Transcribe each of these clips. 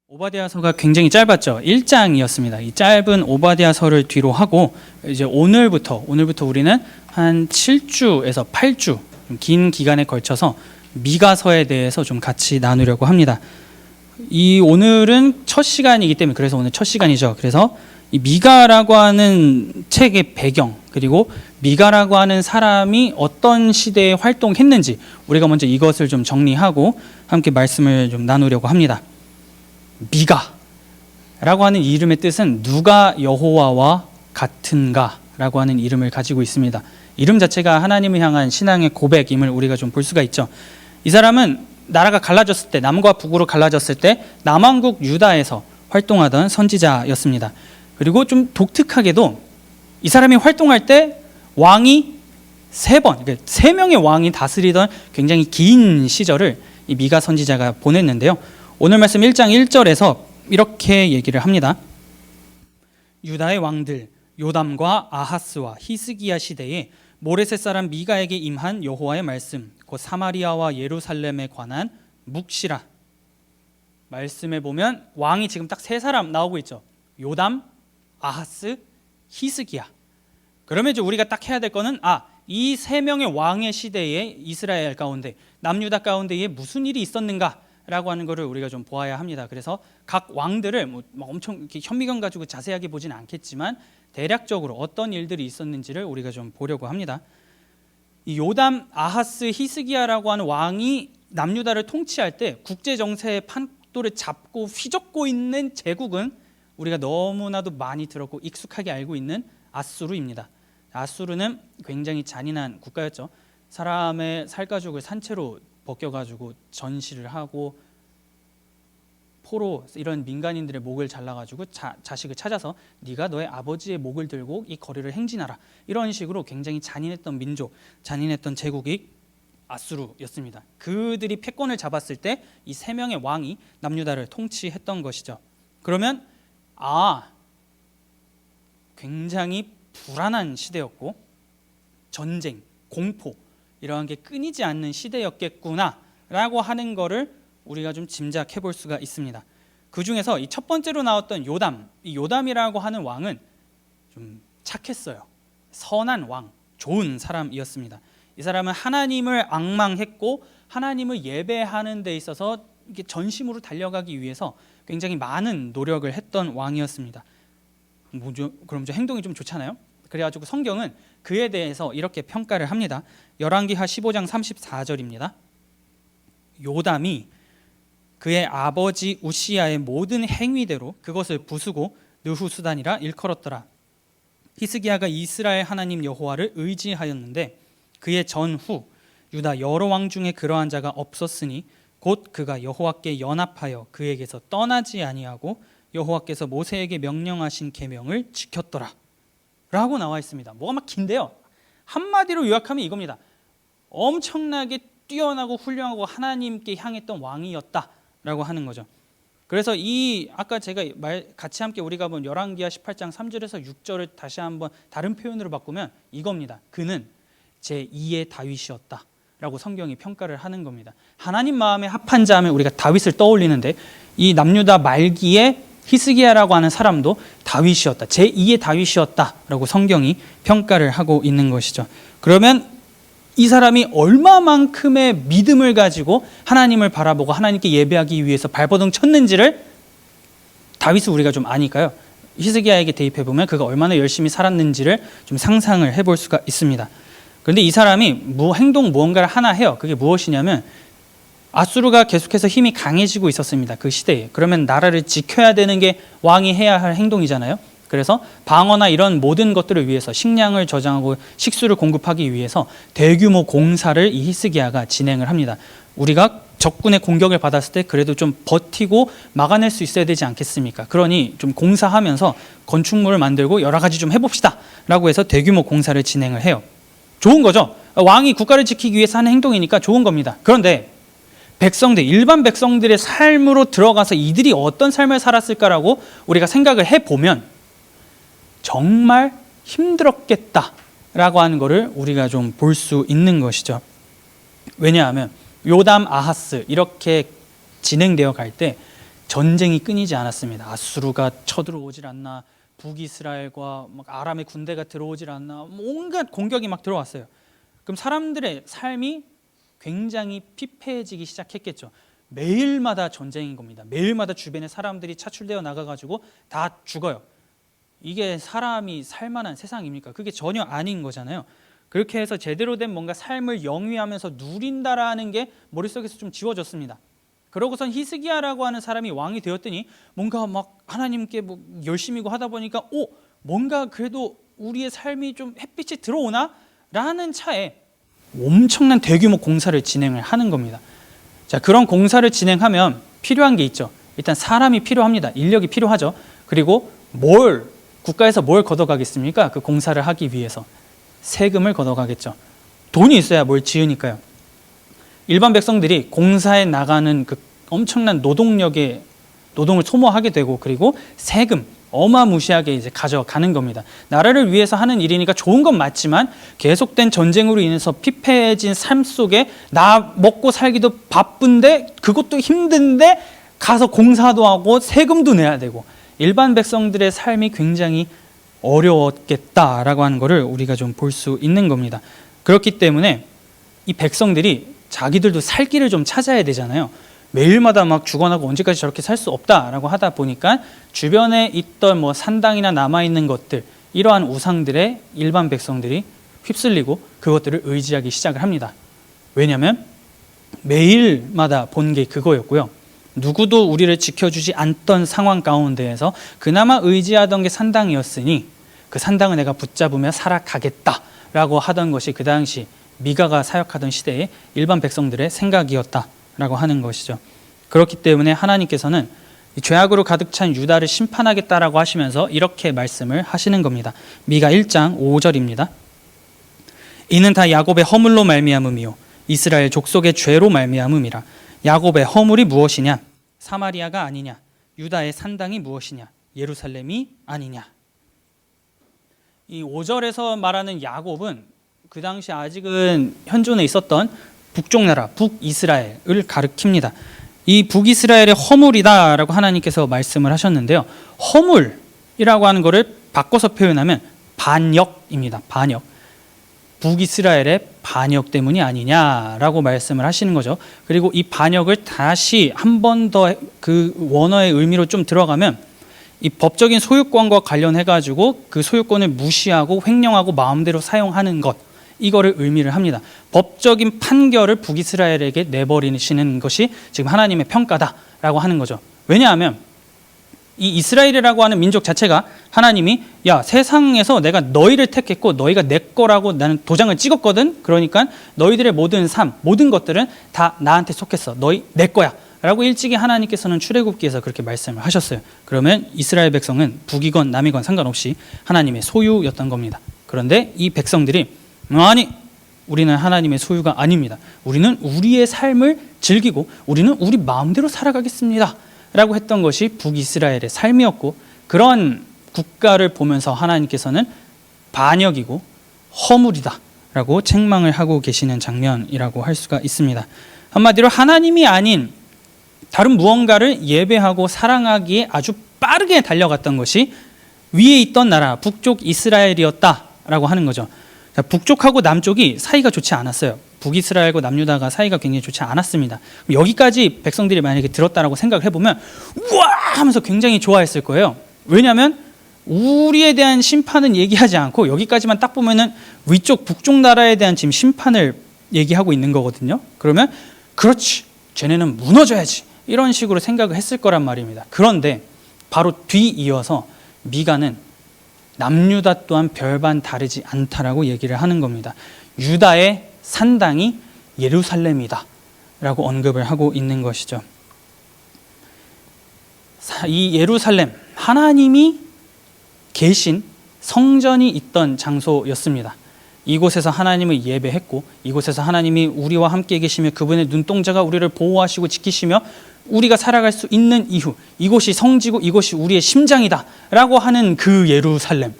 오바댜서가 굉장히 짧았죠. 1장이었습니다. 이 짧은 오바댜서를 뒤로 하고 이제 오늘부터 우리는 한 7주에서 8주 긴 기간에 걸쳐서 미가서에 대해서 좀 같이 나누려고 합니다. 이 오늘은 첫 시간이기 때문에 그래서 오늘 첫 시간이죠. 그래서 이 미가라고 하는 책의 배경 그리고 미가라고 하는 사람이 어떤 시대에 활동했는지 우리가 먼저 이것을 좀 정리하고 함께 말씀을 좀 나누려고 합니다. 미가라고 하는 이름의 뜻은 누가 여호와와 같은가 라고 하는 이름을 가지고 있습니다. 이름 자체가 하나님을 향한 신앙의 고백임을 우리가 좀 볼 수가 있죠. 이 사람은 나라가 갈라졌을 때 남과 북으로 갈라졌을 때 남왕국 유다에서 활동하던 선지자였습니다. 그리고 좀 독특하게도 이 사람이 활동할 때 왕이 3번, 그러니까 3명의 왕이 다스리던 굉장히 긴 시절을 이 미가 선지자가 보냈는데요. 오늘 말씀 1장 1절에서 이렇게 얘기를 합니다. 유다의 왕들 요담과 아하스와 히스기야 시대에 모레셋 사람 미가에게 임한 여호와의 말씀 곧 사마리아와 예루살렘에 관한 묵시라. 말씀에 보면 왕이 지금 딱 3사람 나오고 있죠. 요담, 아하스, 히스기야. 그러면 이제 우리가 딱 해야 될 거는 이 3명의 왕의 시대에 이스라엘 가운데 남유다 가운데에 무슨 일이 있었는가 라고 하는 것을 우리가 좀 보아야 합니다. 그래서 각 왕들을 엄청 이렇게 현미경 가지고 자세하게 보지는 않겠지만 대략적으로 어떤 일들이 있었는지를 우리가 좀 보려고 합니다. 이 요담, 아하스, 히스기야라고 하는 왕이 남유다를 통치할 때 국제 정세의 판도를 잡고 휘젓고 있는 제국은 우리가 너무나도 많이 들었고 익숙하게 알고 있는 아수르입니다. 아수르는 굉장히 잔인한 국가였죠. 사람의 살가죽을 산채로 벗겨가지고 전시를 하고 포로 이런 민간인들의 목을 잘라가지고 자식을 찾아서 네가 너의 아버지의 목을 들고 이 거리를 행진하라, 이런 식으로 굉장히 잔인했던 민족, 잔인했던 제국이 아수르였습니다. 그들이 패권을 잡았을 때 이 3명의 왕이 남유다를 통치했던 것이죠. 그러면 굉장히 불안한 시대였고 전쟁, 공포 이러한 게 끊이지 않는 시대였겠구나라고 하는 거를 우리가 좀 짐작해 볼 수가 있습니다. 그 중에서 이 첫 번째로 나왔던 요담, 이 요담이라고 하는 왕은 좀 착했어요. 선한 왕, 좋은 사람이었습니다. 이 사람은 하나님을 앙망했고 하나님을 예배하는 데 있어서 이게 전심으로 달려가기 위해서 굉장히 많은 노력을 했던 왕이었습니다. 그럼 저 행동이 좀 좋잖아요. 그래가지고 성경은 그에 대해서 이렇게 평가를 합니다. 열왕기하 15장 34절입니다. 요담이 그의 아버지 우시야의 모든 행위대로 그것을 부수고 느후수단이라 일컬었더라. 히스기야가 이스라엘 하나님 여호와를 의지하였는데 그의 전후 유다 여러 왕 중에 그러한 자가 없었으니 곧 그가 여호와께 연합하여 그에게서 떠나지 아니하고 여호와께서 모세에게 명령하신 계명을 지켰더라 라고 나와 있습니다. 뭐가 막 긴데요. 한마디로 요약하면 이겁니다. 엄청나게 뛰어나고 훌륭하고 하나님께 향했던 왕이었다라고 하는 거죠. 그래서 이 아까 제가 같이 함께 우리가 본 열왕기하 18장 3절에서 6절을 다시 한번 다른 표현으로 바꾸면 이겁니다. 그는 제2의 다윗이었다 라고 성경이 평가를 하는 겁니다. 하나님 마음에 합한 자 하면 우리가 다윗을 떠올리는데 이 남유다 말기에 히스기야라고 하는 사람도 다윗이었다, 제2의 다윗이었다라고 성경이 평가를 하고 있는 것이죠. 그러면 이 사람이 얼마만큼의 믿음을 가지고 하나님을 바라보고 하나님께 예배하기 위해서 발버둥 쳤는지를 다윗을 우리가 좀 아니까요. 히스기야에게 대입해 보면 그가 얼마나 열심히 살았는지를 좀 상상을 해볼 수가 있습니다. 그런데 이 사람이 무언가를 하나 해요. 그게 무엇이냐면 아수르가 계속해서 힘이 강해지고 있었습니다. 그 시대에. 그러면 나라를 지켜야 되는 게 왕이 해야 할 행동이잖아요. 그래서 방어나 이런 모든 것들을 위해서 식량을 저장하고 식수를 공급하기 위해서 대규모 공사를 이 히스기야가 진행을 합니다. 우리가 적군의 공격을 받았을 때 그래도 좀 버티고 막아낼 수 있어야 되지 않겠습니까? 그러니 좀 공사하면서 건축물을 만들고 여러 가지 좀 해봅시다 라고 해서 대규모 공사를 진행을 해요. 좋은 거죠. 왕이 국가를 지키기 위해서 하는 행동이니까 좋은 겁니다. 그런데 일반 백성들의 삶으로 들어가서 이들이 어떤 삶을 살았을까라고 우리가 생각을 해보면 정말 힘들었겠다라고 하는 것을 우리가 좀 볼 수 있는 것이죠. 왜냐하면 요담, 아하스 이렇게 진행되어 갈 때 전쟁이 끊이지 않았습니다. 아수르가 쳐들어오질 않나, 북이스라엘과 막 아람의 군대가 들어오질 않나, 온갖 공격이 막 들어왔어요. 그럼 사람들의 삶이 굉장히 피폐해지기 시작했겠죠. 매일마다 전쟁인 겁니다. 매일마다 주변에 사람들이 차출되어 나가가지고 다 죽어요. 이게 사람이 살만한 세상입니까? 그게 전혀 아닌 거잖아요. 그렇게 해서 제대로 된 뭔가 삶을 영위하면서 누린다라는 게 머릿속에서 좀 지워졌습니다. 그러고선 히스기야라고 하는 사람이 왕이 되었더니 뭔가 막 하나님께 뭐 열심히고 하다 보니까 뭔가 그래도 우리의 삶이 좀 햇빛이 들어오나? 라는 차에 엄청난 대규모 공사를 진행을 하는 겁니다. 자, 그런 공사를 진행하면 필요한 게 있죠. 일단 사람이 필요합니다. 인력이 필요하죠. 그리고 국가에서 뭘 걷어가겠습니까? 그 공사를 하기 위해서 세금을 걷어가겠죠. 돈이 있어야 뭘 지으니까요. 일반 백성들이 공사에 나가는 그 엄청난 노동을 소모하게 되고, 그리고 세금 어마무시하게 이제 가져가는 겁니다. 나라를 위해서 하는 일이니까 좋은 건 맞지만 계속된 전쟁으로 인해서 피폐해진 삶 속에 나 먹고 살기도 바쁜데 그것도 힘든데 가서 공사도 하고 세금도 내야 되고, 일반 백성들의 삶이 굉장히 어려웠겠다라고 하는 것을 우리가 좀 볼 수 있는 겁니다. 그렇기 때문에 이 백성들이 자기들도 살 길을 좀 찾아야 되잖아요. 매일마다 막 죽어나고 언제까지 저렇게 살 수 없다라고 하다 보니까 주변에 있던 뭐 산당이나 남아있는 것들, 이러한 우상들의 일반 백성들이 휩쓸리고 그것들을 의지하기 시작을 합니다. 왜냐하면 매일마다 본 게 그거였고요. 누구도 우리를 지켜주지 않던 상황 가운데에서 그나마 의지하던 게 산당이었으니 그 산당을 내가 붙잡으며 살아가겠다라고 하던 것이 그 당시 미가가 사역하던 시대의 일반 백성들의 생각이었다라고 하는 것이죠. 그렇기 때문에 하나님께서는 죄악으로 가득 찬 유다를 심판하겠다라고 하시면서 이렇게 말씀을 하시는 겁니다. 미가 1장 5절입니다. 이는 다 야곱의 허물로 말미암음이요 이스라엘 족속의 죄로 말미암음이라. 야곱의 허물이 무엇이냐? 사마리아가 아니냐? 유다의 산당이 무엇이냐? 예루살렘이 아니냐? 이 5절에서 말하는 야곱은 그 당시 아직은 현존에 있었던 북쪽 나라 북이스라엘을 가리킵니다. 이 북이스라엘의 허물이다라고 하나님께서 말씀을 하셨는데요. 허물이라고 하는 것을 바꿔서 표현하면 반역입니다. 반역. 북이스라엘의 반역 때문이 아니냐라고 말씀을 하시는 거죠. 그리고 이 반역을 다시 한 번 더 그 원어의 의미로 좀 들어가면 이 법적인 소유권과 관련해 가지고 그 소유권을 무시하고 횡령하고 마음대로 사용하는 것, 이거를 의미를 합니다. 법적인 판결을 북이스라엘에게 내버리시는 것이 지금 하나님의 평가다라고 하는 거죠. 왜냐하면 이 이스라엘이라고 하는 민족 자체가 하나님이 세상에서 내가 너희를 택했고 너희가 내 거라고 나는 도장을 찍었거든. 그러니까 너희들의 모든 삶, 모든 것들은 다 나한테 속했어. 너희 내 거야 라고 일찍이 하나님께서는 출애굽기에서 그렇게 말씀을 하셨어요. 그러면 이스라엘 백성은 북이건 남이건 상관없이 하나님의 소유였던 겁니다. 그런데 이 백성들이 아니, 우리는 하나님의 소유가 아닙니다. 우리는 우리의 삶을 즐기고 우리는 우리 마음대로 살아가겠습니다 라고 했던 것이 북이스라엘의 삶이었고, 그런 국가를 보면서 하나님께서는 반역이고 허물이다 라고 책망을 하고 계시는 장면이라고 할 수가 있습니다. 한마디로 하나님이 아닌 다른 무언가를 예배하고 사랑하기에 아주 빠르게 달려갔던 것이 위에 있던 나라 북쪽 이스라엘이었다라고 하는 거죠. 북쪽하고 남쪽이 사이가 좋지 않았어요. 북이스라엘과 남유다가 사이가 굉장히 좋지 않았습니다. 여기까지 백성들이 만약에 들었다라고 생각을 해보면 우와 하면서 굉장히 좋아했을 거예요. 왜냐하면 우리에 대한 심판은 얘기하지 않고 여기까지만 딱 보면은 위쪽 북쪽 나라에 대한 지금 심판을 얘기하고 있는 거거든요. 그러면 그렇지, 쟤네는 무너져야지, 이런 식으로 생각을 했을 거란 말입니다. 그런데 바로 뒤이어서 미가는 남유다 또한 별반 다르지 않다라고 얘기를 하는 겁니다. 유다의 산당이 예루살렘이다 라고 언급을 하고 있는 것이죠. 이 예루살렘, 하나님이 계신 성전이 있던 장소였습니다. 이곳에서 하나님을 예배했고 이곳에서 하나님이 우리와 함께 계시며 그분의 눈동자가 우리를 보호하시고 지키시며 우리가 살아갈 수 있는 이유, 이곳이 성지고 이곳이 우리의 심장이다 라고 하는 그 예루살렘,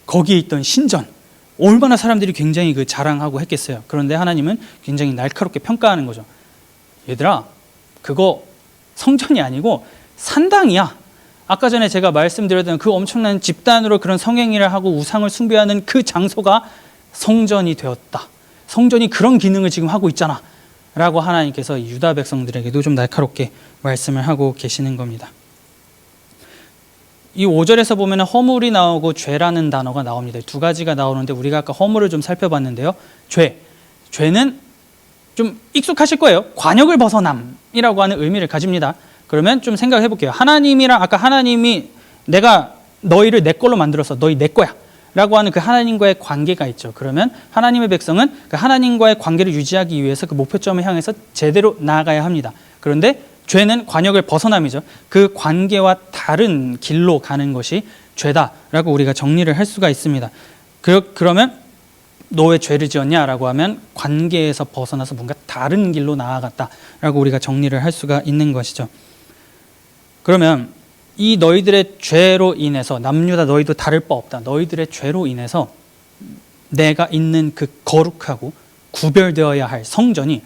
거기에 있던 신전, 얼마나 사람들이 굉장히 그 자랑하고 했겠어요. 그런데 하나님은 굉장히 날카롭게 평가하는 거죠. 얘들아, 그거 성전이 아니고 산당이야. 아까 전에 제가 말씀드렸던 그 엄청난 집단으로 그런 성행위를 하고 우상을 숭배하는 그 장소가 성전이 되었다. 성전이 그런 기능을 지금 하고 있잖아 라고 하나님께서 유다 백성들에게도 좀 날카롭게 말씀을 하고 계시는 겁니다. 이 5절에서 보면 허물이 나오고 죄라는 단어가 나옵니다. 두 가지가 나오는데 우리가 아까 허물을 좀 살펴봤는데요. 죄는 좀 익숙하실 거예요. 관역을 벗어남이라고 하는 의미를 가집니다. 그러면 좀 생각해 볼게요. 하나님이랑 아까 하나님이 내가 너희를 내 걸로 만들어서 너희 내 거야 라고 하는 그 하나님과의 관계가 있죠. 그러면 하나님의 백성은 그 하나님과의 관계를 유지하기 위해서 그 목표점을 향해서 제대로 나아가야 합니다. 그런데 죄는 관역을 벗어남이죠. 그 관계와 다른 길로 가는 것이 죄다라고 우리가 정리를 할 수가 있습니다. 그러면 너 왜 죄를 지었냐라고 하면 관계에서 벗어나서 뭔가 다른 길로 나아갔다라고 우리가 정리를 할 수가 있는 것이죠. 그러면 이 너희들의 죄로 인해서 남유다 너희도 다를 바 없다. 너희들의 죄로 인해서 내가 있는 그 거룩하고 구별되어야 할 성전이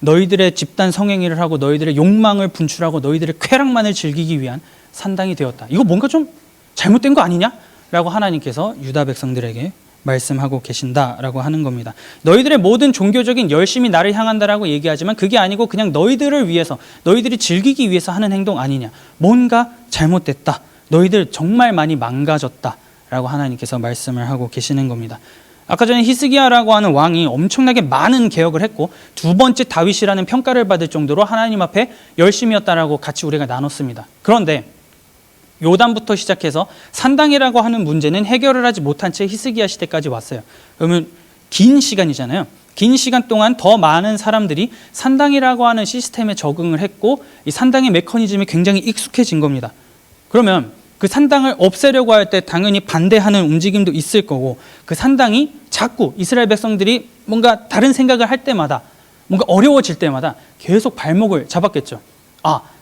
너희들의 집단 성행위를 하고 너희들의 욕망을 분출하고 너희들의 쾌락만을 즐기기 위한 산당이 되었다. 이거 뭔가 좀 잘못된 거 아니냐? 라고 하나님께서 유다 백성들에게 말씀하고 계신다라고 하는 겁니다. 너희들의 모든 종교적인 열심이 나를 향한다라고 얘기하지만 그게 아니고 그냥 너희들을 위해서 너희들이 즐기기 위해서 하는 행동 아니냐. 뭔가 잘못됐다. 너희들 정말 많이 망가졌다라고 하나님께서 말씀을 하고 계시는 겁니다. 아까 전에 히스기야라고 하는 왕이 엄청나게 많은 개혁을 했고 두 번째 다윗이라는 평가를 받을 정도로 하나님 앞에 열심이었다라고 같이 우리가 나눴습니다. 그런데 요단부터 시작해서 산당이라고 하는 문제는 해결을 하지 못한 채 히스기야 시대까지 왔어요. 그러면 긴 시간이잖아요. 긴 시간 동안 더 많은 사람들이 산당이라고 하는 시스템에 적응을 했고 이 산당의 메커니즘이 굉장히 익숙해진 겁니다. 그러면 그 산당을 없애려고 할 때 당연히 반대하는 움직임도 있을 거고 그 산당이 자꾸 이스라엘 백성들이 뭔가 다른 생각을 할 때마다 뭔가 어려워질 때마다 계속 발목을 잡았겠죠.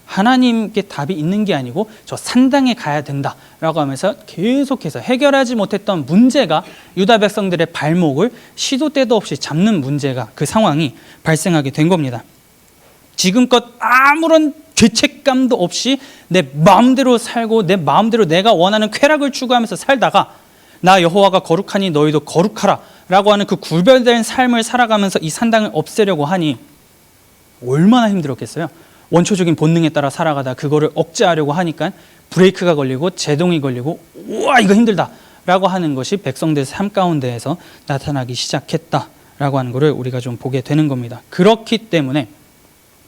하나님께 답이 있는 게 아니고 저 산당에 가야 된다라고 하면서 계속해서 해결하지 못했던 문제가 유다 백성들의 발목을 시도 때도 없이 잡는 문제가 그 상황이 발생하게 된 겁니다. 지금껏 아무런 죄책감도 없이 내 마음대로 살고 내 마음대로 내가 원하는 쾌락을 추구하면서 살다가 나 여호와가 거룩하니 너희도 거룩하라 라고 하는 그 구별된 삶을 살아가면서 이 산당을 없애려고 하니 얼마나 힘들었겠어요. 원초적인 본능에 따라 살아가다 그거를 억제하려고 하니까 브레이크가 걸리고 제동이 걸리고 우와 이거 힘들다 라고 하는 것이 백성들의 삶 가운데에서 나타나기 시작했다라고 하는 것을 우리가 좀 보게 되는 겁니다. 그렇기 때문에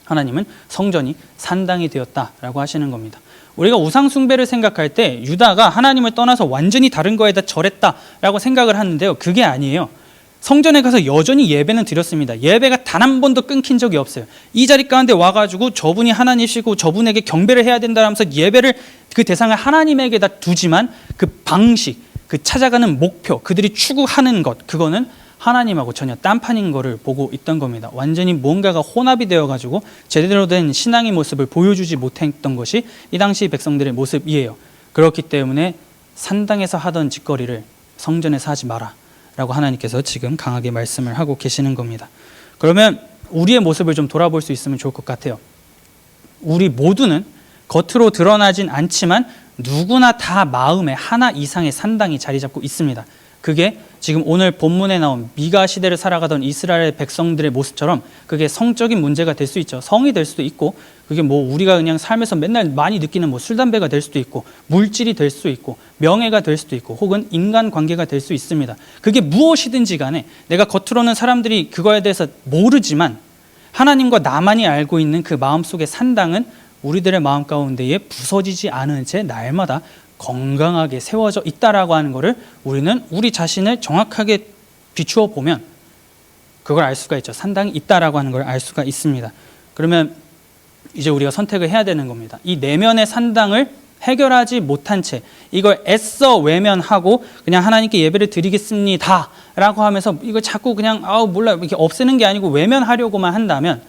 하나님은 성전이 산당이 되었다라고 하시는 겁니다. 우리가 우상 숭배를 생각할 때 유다가 하나님을 떠나서 완전히 다른 거에다 절했다라고 생각을 하는데요. 그게 아니에요. 성전에 가서 여전히 예배는 드렸습니다. 예배가 단 한 번도 끊긴 적이 없어요. 이 자리 가운데 와가지고 저분이 하나님이시고 저분에게 경배를 해야 된다면서 예배를 그 대상을 하나님에게다 두지만 그 방식, 그 찾아가는 목표, 그들이 추구하는 것 그거는 하나님하고 전혀 딴판인 거를 보고 있던 겁니다. 완전히 뭔가가 혼합이 되어가지고 제대로 된 신앙의 모습을 보여주지 못했던 것이 이 당시 백성들의 모습이에요. 그렇기 때문에 산당에서 하던 짓거리를 성전에서 하지 마라 라고 하나님께서 지금 강하게 말씀을 하고 계시는 겁니다. 그러면 우리의 모습을 좀 돌아볼 수 있으면 좋을 것 같아요. 우리 모두는 겉으로 드러나진 않지만 누구나 다 마음에 하나 이상의 산당이 자리 잡고 있습니다. 그게 지금 오늘 본문에 나온 미가 시대를 살아가던 이스라엘 백성들의 모습처럼 그게 성적인 문제가 될 수 있죠. 성이 될 수도 있고 그게 뭐 우리가 그냥 삶에서 맨날 많이 느끼는 뭐 술, 담배가 될 수도 있고 물질이 될 수도 있고 명예가 될 수도 있고 혹은 인간관계가 될 수 있습니다. 그게 무엇이든지 간에 내가 겉으로는 사람들이 그거에 대해서 모르지만 하나님과 나만이 알고 있는 그 마음속의 산당은 우리들의 마음 가운데에 부서지지 않은 채 날마다 건강하게 세워져 있다라고 하는 것을 우리는 우리 자신을 정확하게 비추어 보면 그걸 알 수가 있죠. 산당이 있다라고 하는 걸 알 수가 있습니다. 그러면 이제 우리가 선택을 해야 되는 겁니다. 이 내면의 산당을 해결하지 못한 채 이걸 애써 외면하고 그냥 하나님께 예배를 드리겠습니다 라고 하면서 이걸 자꾸 그냥 몰라 이렇게 없애는 게 아니고 외면하려고만 한다면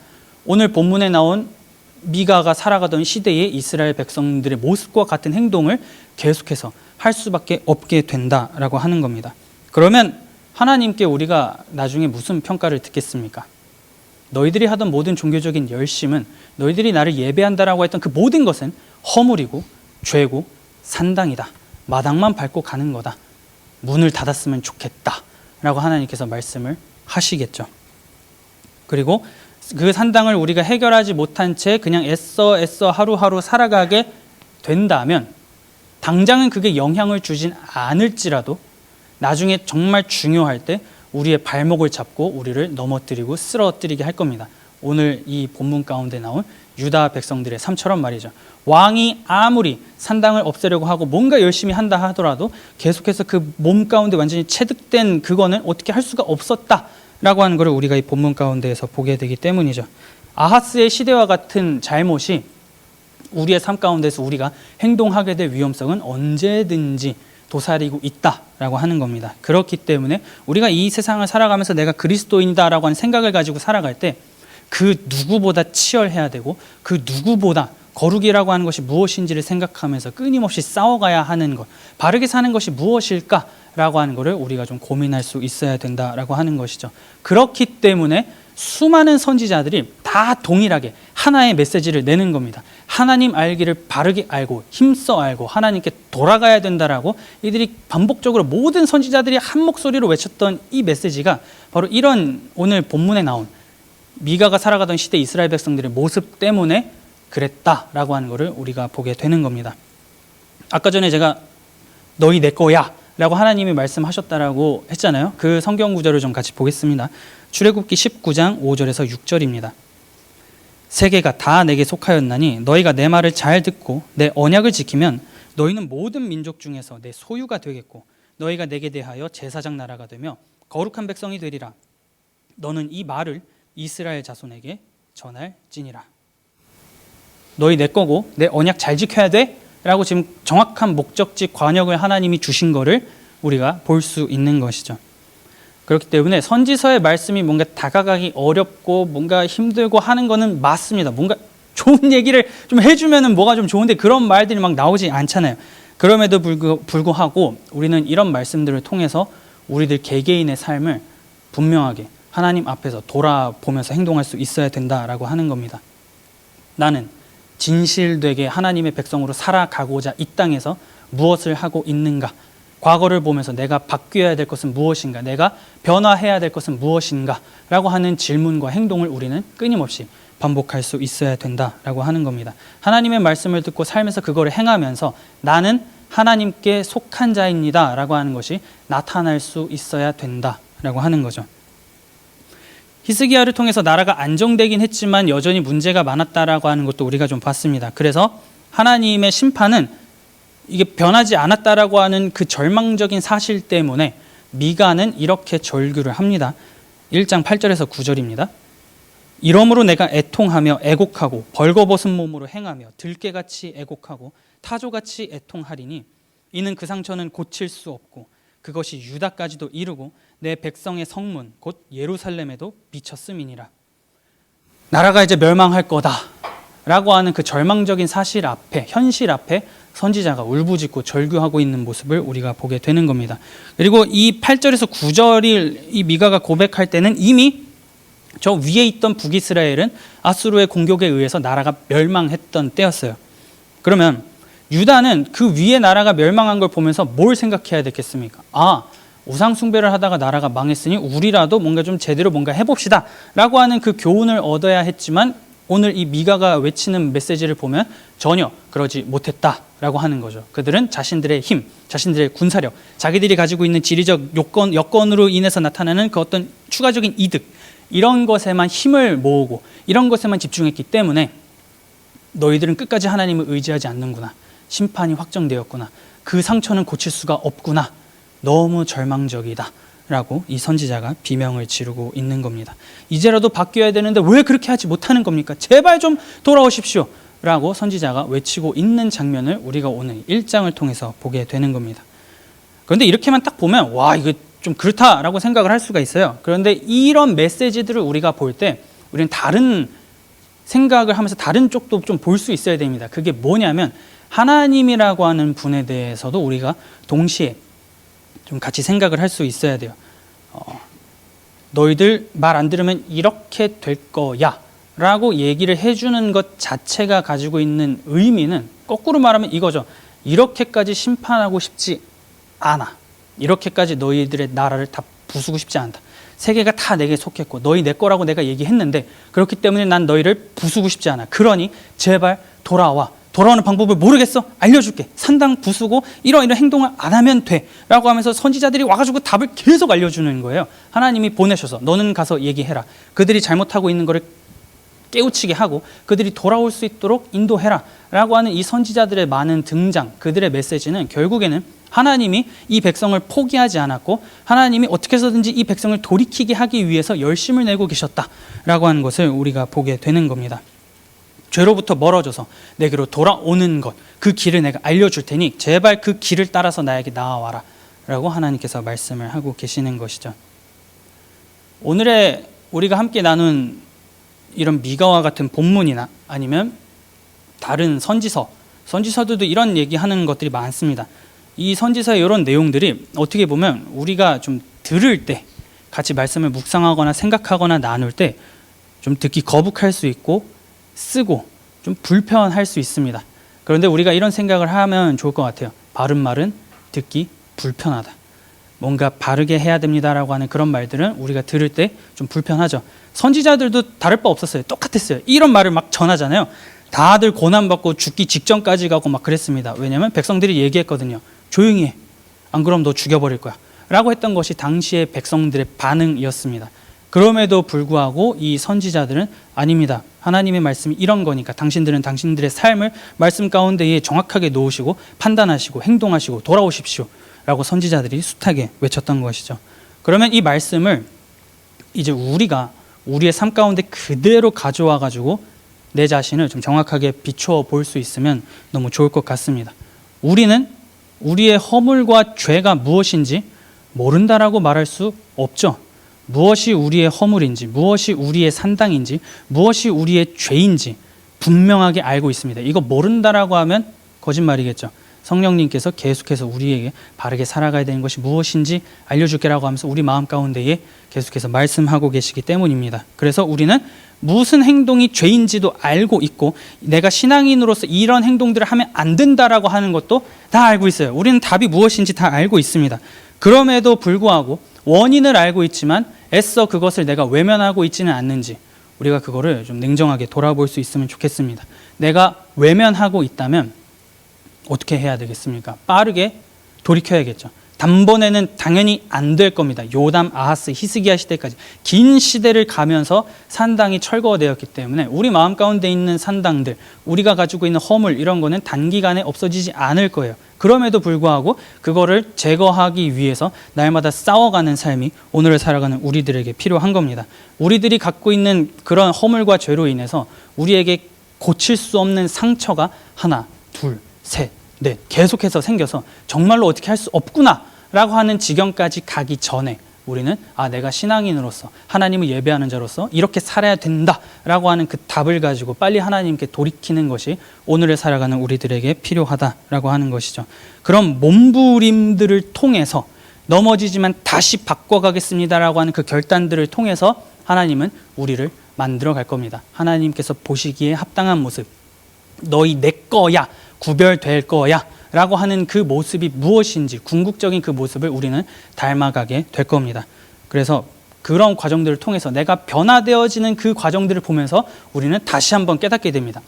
오늘 본문에 나온 미가가 살아가던 시대의 이스라엘 백성들의 모습과 같은 행동을 계속해서 할 수밖에 없게 된다라고 하는 겁니다. 그러면 하나님께 우리가 나중에 무슨 평가를 듣겠습니까? 너희들이 하던 모든 종교적인 열심은, 너희들이 나를 예배한다라고 했던 그 모든 것은 허물이고 죄고 산당이다. 마당만 밟고 가는 거다. 문을 닫았으면 좋겠다 라고 하나님께서 말씀을 하시겠죠. 그리고 그 산당을 우리가 해결하지 못한 채 그냥 애써 하루하루 살아가게 된다면, 당장은 그게 영향을 주진 않을지라도 나중에 정말 중요할 때 우리의 발목을 잡고 우리를 넘어뜨리고 쓰러뜨리게 할 겁니다. 오늘 이 본문 가운데 나온 유다 백성들의 삶처럼 말이죠. 왕이 아무리 산당을 없애려고 하고 뭔가 열심히 한다 하더라도 계속해서 그 몸 가운데 완전히 체득된 그거는 어떻게 할 수가 없었다라고 하는 것을 우리가 이 본문 가운데에서 보게 되기 때문이죠. 아하스의 시대와 같은 잘못이 우리의 삶 가운데서 우리가 행동하게 될 위험성은 언제든지 도사리고 있다라고 하는 겁니다. 그렇기 때문에 우리가 이 세상을 살아가면서 내가 그리스도인이다라고 하는 생각을 가지고 살아갈 때 그 누구보다 치열해야 되고 그 누구보다 거룩이라고 하는 것이 무엇인지를 생각하면서 끊임없이 싸워가야 하는 것, 바르게 사는 것이 무엇일까라고 하는 것을 우리가 좀 고민할 수 있어야 된다라고 하는 것이죠. 그렇기 때문에 수많은 선지자들이 다 동일하게 하나의 메시지를 내는 겁니다. 하나님 알기를 바르게 알고 힘써 알고 하나님께 돌아가야 된다라고 이들이 반복적으로 모든 선지자들이 한 목소리로 외쳤던 이 메시지가 바로 이런 오늘 본문에 나온 미가가 살아가던 시대 이스라엘 백성들의 모습 때문에 그랬다라고 하는 것을 우리가 보게 되는 겁니다. 아까 전에 제가 너희 내 거야 라고 하나님이 말씀하셨다라고 했잖아요. 그 성경 구절을 좀 같이 보겠습니다. 출애굽기 19장 5절에서 6절입니다. 세계가 다 내게 속하였나니 너희가 내 말을 잘 듣고 내 언약을 지키면 너희는 모든 민족 중에서 내 소유가 되겠고 너희가 내게 대하여 제사장 나라가 되며 거룩한 백성이 되리라. 너는 이 말을 이스라엘 자손에게 전할지니라. 너희 내 거고 내 언약 잘 지켜야 돼 라고 지금 정확한 목적지 관역을 하나님이 주신 거를 우리가 볼 수 있는 것이죠. 그렇기 때문에 선지서의 말씀이 뭔가 다가가기 어렵고 뭔가 힘들고 하는 거는 맞습니다. 뭔가 좋은 얘기를 좀 해주면 뭐가 좀 좋은데 그런 말들이 막 나오지 않잖아요. 그럼에도 불구하고 우리는 이런 말씀들을 통해서 우리들 개개인의 삶을 분명하게 하나님 앞에서 돌아보면서 행동할 수 있어야 된다라고 하는 겁니다. 나는 진실되게 하나님의 백성으로 살아가고자 이 땅에서 무엇을 하고 있는가? 과거를 보면서 내가 바뀌어야 될 것은 무엇인가? 내가 변화해야 될 것은 무엇인가? 라고 하는 질문과 행동을 우리는 끊임없이 반복할 수 있어야 된다라고 하는 겁니다. 하나님의 말씀을 듣고 살면서 그거를 행하면서 나는 하나님께 속한 자입니다 라고 하는 것이 나타날 수 있어야 된다라고 하는 거죠. 히스기야를 통해서 나라가 안정되긴 했지만 여전히 문제가 많았다라고 하는 것도 우리가 좀 봤습니다. 그래서 하나님의 심판은 이게 변하지 않았다라고 하는 그 절망적인 사실 때문에 미가는 이렇게 절규를 합니다. 1장 8절에서 9절입니다. 이러므로 내가 애통하며 애곡하고 벌거벗은 몸으로 행하며 들깨같이 애곡하고 타조같이 애통하리니 이는 그 상처는 고칠 수 없고 그것이 유다까지도 이르고 내 백성의 성문 곧 예루살렘에도 미쳤음이니라. 나라가 이제 멸망할 거다 라고 하는 그 절망적인 사실 앞에, 현실 앞에 선지자가 울부짖고 절규하고 있는 모습을 우리가 보게 되는 겁니다. 그리고 이 8절에서 9절이 이 미가가 고백할 때는 이미 저 위에 있던 북이스라엘은 아수르의 공격에 의해서 나라가 멸망했던 때였어요. 그러면 유다는 그 위에 나라가 멸망한 걸 보면서 뭘 생각해야 되겠습니까? 우상 숭배를 하다가 나라가 망했으니 우리라도 뭔가 좀 제대로 뭔가 해봅시다 라고 하는 그 교훈을 얻어야 했지만 오늘 이 미가가 외치는 메시지를 보면 전혀 그러지 못했다라고 하는 거죠. 그들은 자신들의 힘, 자신들의 군사력, 자기들이 가지고 있는 지리적 여건으로 인해서 나타나는 그 어떤 추가적인 이득, 이런 것에만 힘을 모으고 이런 것에만 집중했기 때문에 너희들은 끝까지 하나님을 의지하지 않는구나. 심판이 확정되었구나. 그 상처는 고칠 수가 없구나. 너무 절망적이다 라고 이 선지자가 비명을 지르고 있는 겁니다. 이제라도 바뀌어야 되는데 왜 그렇게 하지 못하는 겁니까? 제발 좀 돌아오십시오 라고 선지자가 외치고 있는 장면을 우리가 오늘 1장을 통해서 보게 되는 겁니다. 그런데 이렇게만 딱 보면 와 이거 좀 그렇다라고 생각을 할 수가 있어요. 그런데 이런 메시지들을 우리가 볼 때 우리는 다른 생각을 하면서 다른 쪽도 좀 볼 수 있어야 됩니다. 그게 뭐냐면 하나님이라고 하는 분에 대해서도 우리가 동시에 좀 같이 생각을 할 수 있어야 돼요. 너희들 말 안 들으면 이렇게 될 거야 라고 얘기를 해주는 것 자체가 가지고 있는 의미는 거꾸로 말하면 이거죠. 이렇게까지 심판하고 싶지 않아. 이렇게까지 너희들의 나라를 다 부수고 싶지 않다. 세계가 다 내게 속했고 너희 내 거라고 내가 얘기했는데 그렇기 때문에 난 너희를 부수고 싶지 않아. 그러니 제발 돌아와. 돌아오는 방법을 모르겠어? 알려줄게. 산당 부수고 이런 행동을 안 하면 돼 라고 하면서 선지자들이 와가지고 답을 계속 알려주는 거예요. 하나님이 보내셔서 너는 가서 얘기해라. 그들이 잘못하고 있는 거를 깨우치게 하고 그들이 돌아올 수 있도록 인도해라 라고 하는 이 선지자들의 많은 등장, 그들의 메시지는 결국에는 하나님이 이 백성을 포기하지 않았고 하나님이 어떻게 해서든지 이 백성을 돌이키게 하기 위해서 열심을 내고 계셨다라고 하는 것을 우리가 보게 되는 겁니다. 죄로부터 멀어져서 내게로 돌아오는 것, 그 길을 내가 알려줄 테니 제발 그 길을 따라서 나에게 나아와라 라고 하나님께서 말씀을 하고 계시는 것이죠. 오늘의 우리가 함께 나눈 이런 미가와 같은 본문이나 아니면 다른 선지서들도 이런 얘기하는 것들이 많습니다. 이 선지서의 이런 내용들이 어떻게 보면 우리가 좀 들을 때 같이 말씀을 묵상하거나 생각하거나 나눌 때 좀 듣기 거북할 수 있고 쓰고 좀 불편할 수 있습니다. 그런데 우리가 이런 생각을 하면 좋을 것 같아요. 바른 말은 듣기 불편하다. 뭔가 바르게 해야 됩니다라고 하는 그런 말들은 우리가 들을 때 좀 불편하죠. 선지자들도 다를 바 없었어요. 똑같았어요. 이런 말을 막 전하잖아요. 다들 고난받고 죽기 직전까지 가고 막 그랬습니다. 왜냐하면 백성들이 얘기했거든요. 조용히 해. 안 그럼 너 죽여버릴 거야. 라고 했던 것이 당시의 백성들의 반응이었습니다. 그럼에도 불구하고 이 선지자들은 아닙니다. 하나님의 말씀이 이런 거니까 당신들은 당신들의 삶을 말씀 가운데에 정확하게 놓으시고 판단하시고 행동하시고 돌아오십시오 라고 선지자들이 숱하게 외쳤던 것이죠. 그러면 이 말씀을 이제 우리가 우리의 삶 가운데 그대로 가져와 가지고 내 자신을 좀 정확하게 비추어 볼 수 있으면 너무 좋을 것 같습니다. 우리는 우리의 허물과 죄가 무엇인지 모른다라고 말할 수 없죠. 무엇이 우리의 허물인지, 무엇이 우리의 산당인지, 무엇이 우리의 죄인지 분명하게 알고 있습니다. 이거 모른다라고 하면 거짓말이겠죠. 성령님께서 계속해서 우리에게 바르게 살아가야 되는 것이 무엇인지 알려줄게라고 하면서 우리 마음 가운데에 계속해서 말씀하고 계시기 때문입니다. 그래서 우리는 무슨 행동이 죄인지도 알고 있고 내가 신앙인으로서 이런 행동들을 하면 안 된다라고 하는 것도 다 알고 있어요. 우리는 답이 무엇인지 다 알고 있습니다. 그럼에도 불구하고 원인을 알고 있지만 애써 그것을 내가 외면하고 있지는 않는지 우리가 그거를 좀 냉정하게 돌아볼 수 있으면 좋겠습니다. 내가 외면하고 있다면 어떻게 해야 되겠습니까? 빠르게 돌이켜야겠죠. 단번에는 당연히 안 될 겁니다. 요담, 아하스, 히스기야 시대까지 긴 시대를 가면서 산당이 철거되었기 때문에 우리 마음 가운데 있는 산당들, 우리가 가지고 있는 허물 이런 거는 단기간에 없어지지 않을 거예요. 그럼에도 불구하고 그거를 제거하기 위해서 날마다 싸워가는 삶이 오늘을 살아가는 우리들에게 필요한 겁니다. 우리들이 갖고 있는 그런 허물과 죄로 인해서 우리에게 고칠 수 없는 상처가 하나, 둘, 셋, 넷 계속해서 생겨서 정말로 어떻게 할 수 없구나 라고 하는 지경까지 가기 전에 우리는 내가 신앙인으로서 하나님을 예배하는 자로서 이렇게 살아야 된다라고 하는 그 답을 가지고 빨리 하나님께 돌이키는 것이 오늘을 살아가는 우리들에게 필요하다라고 하는 것이죠. 그런 몸부림들을 통해서 넘어지지만 다시 바꿔가겠습니다라고 하는 그 결단들을 통해서 하나님은 우리를 만들어 갈 겁니다. 하나님께서 보시기에 합당한 모습, 너희 내 거야, 구별될 거야 라고 하는 그 모습이 무엇인지 궁극적인 그 모습을 우리는 닮아가게 될 겁니다. 그래서 그런 과정들을 통해서 내가 변화되어지는 그 과정들을 보면서 우리는 다시 한번 깨닫게 됩니다.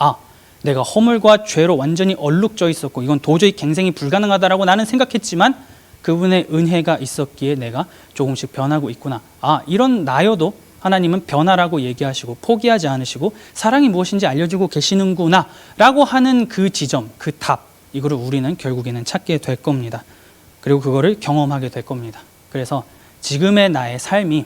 내가 허물과 죄로 완전히 얼룩져 있었고 이건 도저히 갱생이 불가능하다라고 나는 생각했지만 그분의 은혜가 있었기에 내가 조금씩 변하고 있구나. 이런 나여도 하나님은 변화라고 얘기하시고 포기하지 않으시고 사랑이 무엇인지 알려주고 계시는구나 라고 하는 그 지점, 그 답, 이거를 우리는 결국에는 찾게 될 겁니다. 그리고 그거를 경험하게 될 겁니다. 그래서 지금의 나의 삶이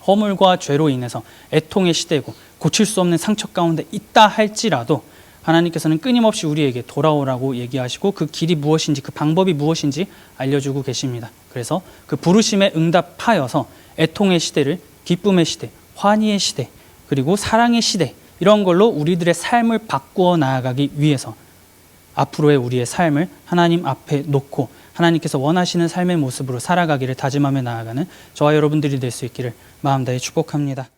허물과 죄로 인해서 애통의 시대고 고칠 수 없는 상처 가운데 있다 할지라도 하나님께서는 끊임없이 우리에게 돌아오라고 얘기하시고 그 길이 무엇인지 그 방법이 무엇인지 알려주고 계십니다. 그래서 그 부르심에 응답하여서 애통의 시대를 기쁨의 시대, 환희의 시대, 그리고 사랑의 시대 이런 걸로 우리들의 삶을 바꾸어 나아가기 위해서 앞으로의 우리의 삶을 하나님 앞에 놓고 하나님께서 원하시는 삶의 모습으로 살아가기를 다짐하며 나아가는 저와 여러분들이 될 수 있기를 마음 다해 축복합니다.